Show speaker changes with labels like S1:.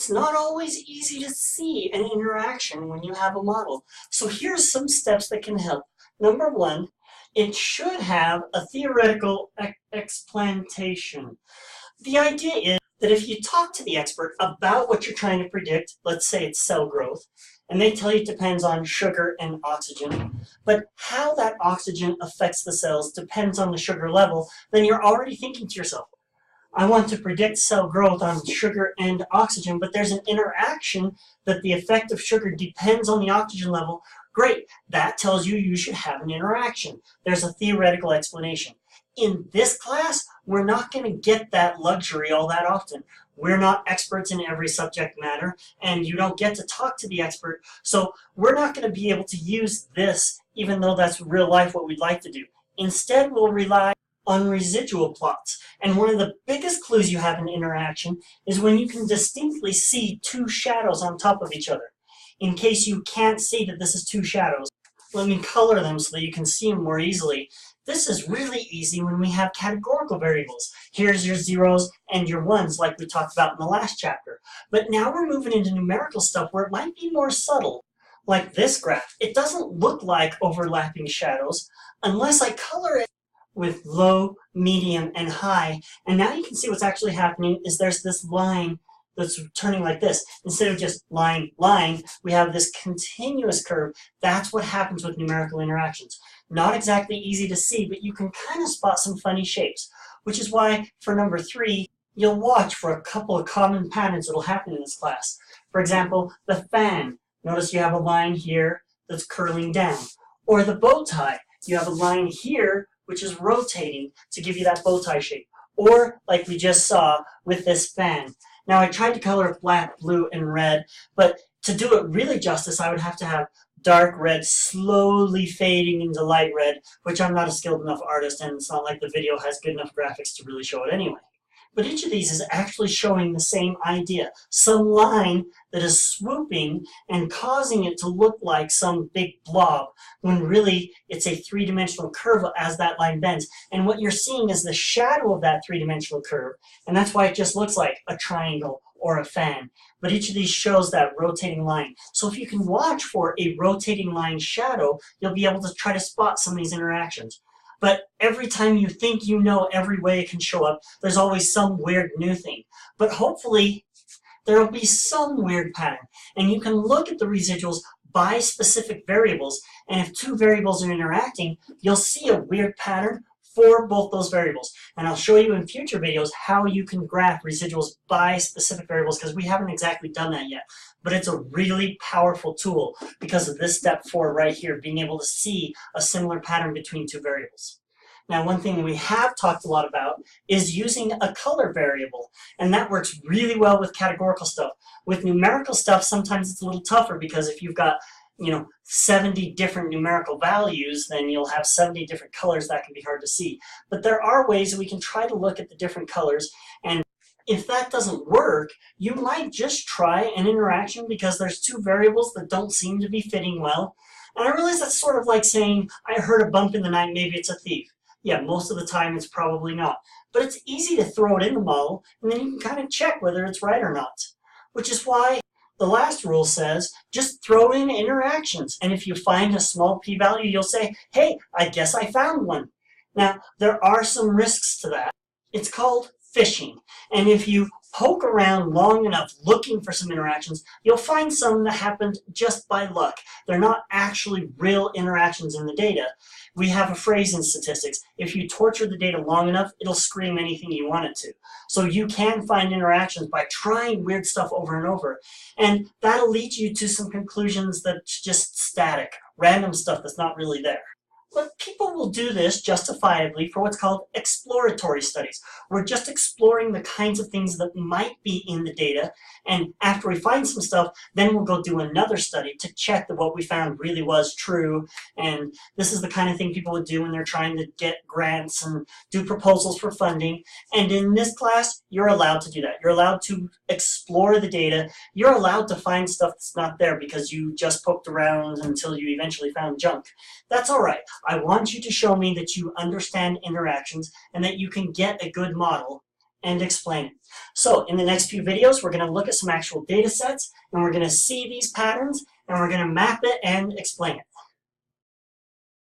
S1: it's not always easy to see an interaction when you have a model. So here's some steps that can help. Number one, it should have a theoretical explantation. The idea is that if you talk to the expert about what you're trying to predict, let's say it's cell growth, and they tell you it depends on sugar and oxygen, but how that oxygen affects the cells depends on the sugar level, then you're already thinking to yourself, I want to predict cell growth on sugar and oxygen, but there's an interaction that the effect of sugar depends on the oxygen level. Great, that tells you you should have an interaction. There's a theoretical explanation. In this class, we're not going to get that luxury all that often. We're not experts in every subject matter, and you don't get to talk to the expert, so we're not going to be able to use this, even though that's real life what we'd like to do. Instead, we'll rely on residual plots. And one of the biggest clues you have in interaction is when you can distinctly see two shadows on top of each other. In case you can't see that this is two shadows, let me color them so that you can see them more easily. This is really easy when we have categorical variables. Here's your zeros and your ones like we talked about in the last chapter. But now we're moving into numerical stuff where it might be more subtle. Like this graph, it doesn't look like overlapping shadows unless I color it with low, medium, and high. And now you can see what's actually happening is there's this line that's turning like this. Instead of just line, line, we have this continuous curve. That's what happens with numerical interactions. Not exactly easy to see, but you can kind of spot some funny shapes, which is why for number 3, you'll watch for a couple of common patterns that will happen in this class. For example, the fan. Notice you have a line here that's curling down. Or the bow tie. You have a line here which is rotating to give you that bow tie shape. Or, like we just saw with this fan. Now, I tried to color it black, blue, and red, but to do it really justice, I would have to have dark red slowly fading into light red, which I'm not a skilled enough artist, and it's not like the video has good enough graphics to really show it anyway. But each of these is actually showing the same idea. Some line that is swooping and causing it to look like some big blob, when really it's a three-dimensional curve as that line bends. And what you're seeing is the shadow of that three-dimensional curve, and that's why it just looks like a triangle or a fan. But each of these shows that rotating line. So if you can watch for a rotating line shadow, you'll be able to try to spot some of these interactions. But every time you think you know every way it can show up, there's always some weird new thing. But hopefully, there will be some weird pattern. And you can look at the residuals by specific variables. And if two variables are interacting, you'll see a weird pattern for both those variables. And I'll show you in future videos how you can graph residuals by specific variables, because we haven't exactly done that yet. But it's a really powerful tool because of this step 4 right here, being able to see a similar pattern between two variables. Now, one thing we have talked a lot about is using a color variable, and that works really well with categorical stuff. With numerical stuff, sometimes it's a little tougher because if you've got 70 different numerical values, then you'll have 70 different colors that can be hard to see. But there are ways that we can try to look at the different colors, and if that doesn't work, you might just try an interaction because there's two variables that don't seem to be fitting well. And I realize that's sort of like saying, I heard a bump in the night, maybe it's a thief. Yeah, most of the time it's probably not. But it's easy to throw it in the model, and then you can kind of check whether it's right or not. Which is why the last rule says, just throw in interactions. And if you find a small p-value, you'll say, hey, I guess I found one. Now, there are some risks to that. It's called fishing. And if you poke around long enough looking for some interactions, you'll find some that happened just by luck. They're not actually real interactions in the data. We have a phrase in statistics, if you torture the data long enough, it'll scream anything you want it to. So you can find interactions by trying weird stuff over and over. And that'll lead you to some conclusions that's just static, random stuff that's not really there. But people will do this justifiably for what's called exploratory studies. We're just exploring the kinds of things that might be in the data, and after we find some stuff, then we'll go do another study to check that what we found really was true. And this is the kind of thing people would do when they're trying to get grants and do proposals for funding. And in this class, you're allowed to do that. You're allowed to explore the data. You're allowed to find stuff that's not there because you just poked around until you eventually found junk. That's all right. I want you to show me that you understand interactions and that you can get a good model. and explain it. So in the next few videos, we're going to look at some actual data sets, and we're going to see these patterns, and we're going to map it and explain it.